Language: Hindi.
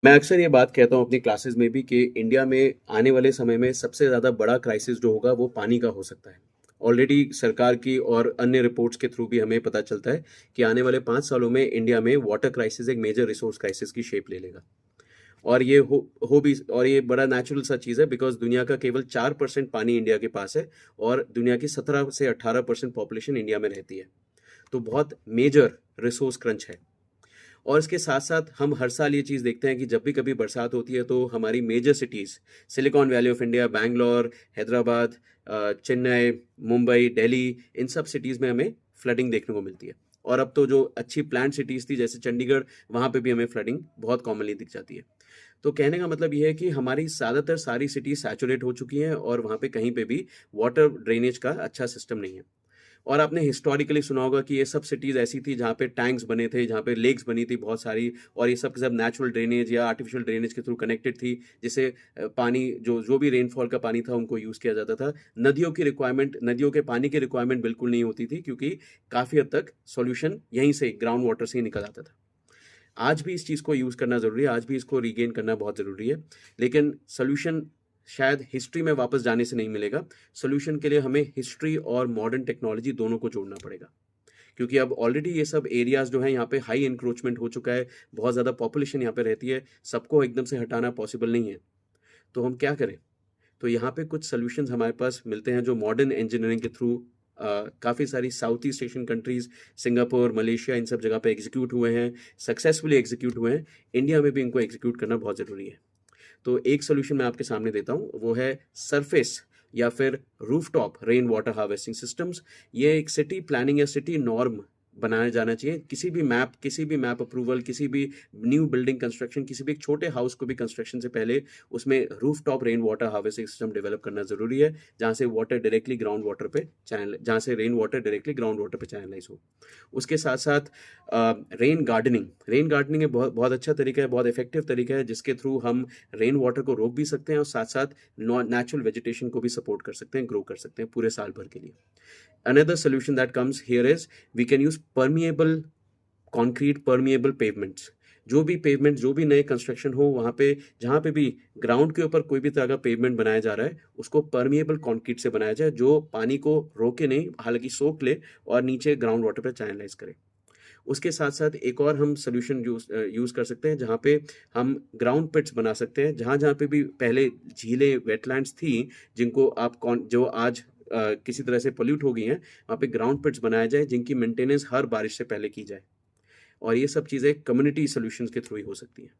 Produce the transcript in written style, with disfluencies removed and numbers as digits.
मैं अक्सर ये बात कहता हूँ अपनी क्लासेस में भी कि इंडिया में आने वाले समय में सबसे ज़्यादा बड़ा क्राइसिस जो होगा वो पानी का हो सकता है। ऑलरेडी सरकार की और अन्य रिपोर्ट्स के थ्रू भी हमें पता चलता है कि आने वाले 5 सालों में इंडिया में वाटर क्राइसिस एक मेजर रिसोर्स क्राइसिस की शेप ले लेगा। और ये हो भी और ये बड़ा नेचुरल सा चीज़ है बिकॉज़ दुनिया का केवल 4% पानी इंडिया के पास है और दुनिया की 17 से 18% पॉपुलेशन इंडिया में रहती है। तो बहुत मेजर रिसोर्स क्रंच है। और इसके साथ-साथ हम हर साल ये चीज़ देखते हैं कि जब भी कभी बरसात होती है तो हमारी major cities Silicon Valley of India, Bangalore, Hyderabad, Chennai, Mumbai, Delhi इन सब सिटीज़ में हमें फ्लडिंग देखने को मिलती है। और अब तो जो अच्छी प्लान्ड सिटीज़ थी जैसे चंडीगढ़, वहाँ पे भी हमें फ्लडिंग बहुत कॉमनली दिख जाती है। तो कहने का मतलब ये है कि हमारी ज़्यादातर सारी सिटीज़ सैचुरेट हो चुकी हैं और वहाँ पे कहीं पे भी वाटर ड्रेनेज का अच्छा सिस्टम नहीं है। और आपने हिस्टोरिकली सुना होगा कि ये सब सिटीज़ ऐसी थी जहाँ पे टैंक्स बने थे, जहाँ पे लेक्स बनी थी बहुत सारी और ये सब के सब नेचुरल ड्रेनेज या आर्टिफिशियल ड्रेनेज के थ्रू कनेक्टेड थी, जिससे पानी जो जो भी रेनफॉल का पानी था उनको यूज़ किया जाता था। नदियों के पानी की रिक्वायरमेंट बिल्कुल नहीं होती थी क्योंकि काफ़ी हद तक सॉल्यूशन यहीं से ग्राउंड वाटर से ही निकल आता था। आज भी इस चीज़ को यूज़ करना ज़रूरी है, आज भी इसको रीगेन करना बहुत ज़रूरी है, लेकिन सॉल्यूशन शायद हिस्ट्री में वापस जाने से नहीं मिलेगा। सॉल्यूशन के लिए हमें हिस्ट्री और मॉडर्न टेक्नोलॉजी दोनों को जोड़ना पड़ेगा। क्योंकि अब ऑलरेडी ये सब एरियाज़ जो हैं यहाँ पे हाई एन्क्रोचमेंट हो चुका है, बहुत ज़्यादा पॉपुलेशन यहाँ पे रहती है, सबको एकदम से हटाना पॉसिबल नहीं है। तो हम क्या करें? तो यहाँ पे कुछ सॉल्यूशंस हमारे पास मिलते हैं जो मॉडर्न इंजीनियरिंग के थ्रू काफ़ी सारी South East Asian countries, Singapore, Malaysia इन सब जगह पे एग्ज़ीक्यूट हुए हैं, सक्सेसफुली एग्ज़ीक्यूट हुए हैं। इंडिया में भी इनको एग्ज़ीक्यूट करना बहुत ज़रूरी है। तो एक सॉल्यूशन मैं आपके सामने देता हूँ, वो है सरफेस या फिर rooftop rain water harvesting systems. ये एक सिटी प्लानिंग या सिटी नॉर्म बनाया जाना चाहिए। किसी भी मैप अप्रूवल, किसी भी न्यू बिल्डिंग कंस्ट्रक्शन, किसी भी एक छोटे हाउस को भी कंस्ट्रक्शन से पहले उसमें rooftop rain water harvesting system develop करना ज़रूरी है, जहाँ से rain water directly ground water पे चैनलाइज़ हो। उसके साथ-साथ रेन गार्डनिंग एक बहुत बहुत अच्छा तरीका है, बहुत इफ़ेक्टिव तरीका है जिसके थ्रू हम रेन वाटर को रोक भी सकते हैं और साथ-साथ नेचुरल वेजिटेशन को भी सपोर्ट कर सकते हैं, ग्रो कर सकते हैं पूरे साल भर के लिए। Another solution that comes here is we can use permeable pavements. जो भी नए कंस्ट्रक्शन हो वहाँ पे जहाँ पे भी ग्राउंड के ऊपर कोई भी तरह का पेवमेंट बनाया जा रहा है उसको परमिएबल कंक्रीट से बनाया जाए जो पानी को रोके नहीं, हालांकि सोख ले और नीचे ग्राउंड वाटर पर चैनलाइज करे। उसके साथ साथ एक और हम सोल्यूशन यूज़ कर सकते हैं जहाँ पे हम ग्राउंड पिट्स बना सकते हैं, जहाँ जहाँ पे भी पहले झीलें वेटलैंड्स थी जिनको जो आज किसी तरह से पोल्यूट हो गई हैं, वहाँ पे ग्राउंड पिट्स बनाया जाए जिनकी मेंटेनेंस हर बारिश से पहले की जाए। और ये सब चीज़ें कम्युनिटी सॉल्यूशंस के थ्रू ही हो सकती हैं।